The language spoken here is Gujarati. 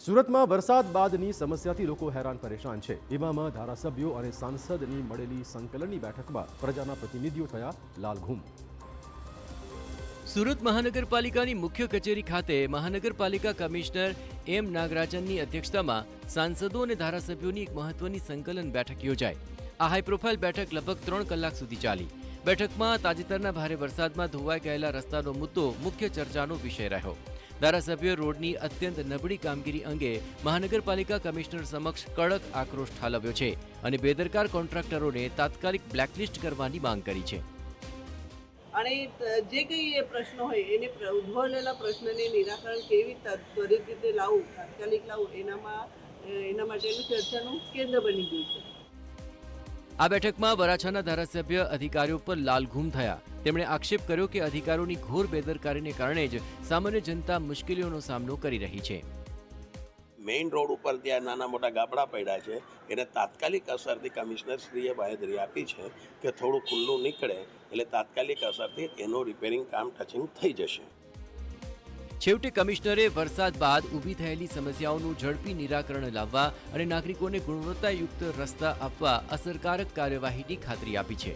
સુરતમાં વરસાદ બાદની સમસ્યાથી લોકો હેરાન પરેશાન છે। એવામાં ધારાસભ્યો અને સાંસદની મળેલી સંકલનની બેઠકમાં પ્રજાના પ્રતિનિધિઓ થયા લાલઘૂમ। સુરત મહાનગરપાલિકાની મુખ્ય કચેરી ખાતે મહાનગરપાલિકા કમિશનર એમ નાગરાજનની અધ્યક્ષતામાં સાંસદો અને ધારાસભ્યોની એક મહત્વની સંકલન બેઠક યોજાઈ। આ હાઈ પ્રોફાઇલ બેઠક લગભગ 3 કલાક સુધી ચાલી। બેઠકમાં તાજેતરના ભારે વરસાદમાં ધોવાઈ ગયેલા રસ્તાનો મુદ્દો મુખ્ય ચર્ચાનો વિષય રહ્યો। ધારાસભ્યોએ રોડની અત્યંત નબળી કામગીરી અંગે મહાનગરપાલિકા કમિશનર સમક્ષ કડક આક્રોશ ઠાલવ્યો છે અને બેદરકાર કોન્ટ્રાક્ટરોને તાત્કાલિક બ્લેકલિસ્ટ કરવાની માંગ કરી છે। અને જે કંઈ પ્રશ્નો હોય એને ઉદ્ભવેલા પ્રશ્નને નિરાકરણ કેવી ત્વરિત રીતે લાવવું, તાત્કાલિક લાવવું, એના માટેનું ચર્ચાનું કેન્દ્ર બની ગયું છે। આ બેઠકમાં વરાછાના ધારાસભ્ય અધિકારીઓ પર લાલઘૂમ થયા। તેમણે આક્ષેપ કર્યો કે અધિકારીઓની ઘોર બેદરકારીને કારણે જ સામાન્ય જનતા મુશ્કેલીઓનો સામનો કરી રહી છે। મેઇન રોડ ઉપર ત્યાં નાના મોટા ગાબડા પડ્યા છે, એને તાત્કાલિક અસરથી કમિશનરશ્રીએ બાંહેધરી આપી છે કે થોડું ખુલ્લું નીકળે એટલે તાત્કાલિક અસરથી એનું રિપેરિંગ કામ ટચિંગ થઈ જશે। છેવટે કમિશનરે વરસાદ બાદ ઊભી થયેલી સમસ્યાઓનું ઝડપી નિરાકરણ લાવવા અને નાગરિકોને ગુણવત્તાયુક્ત રસ્તા આપવા અસરકારક કાર્યવાહીની ખાતરી આપી છે।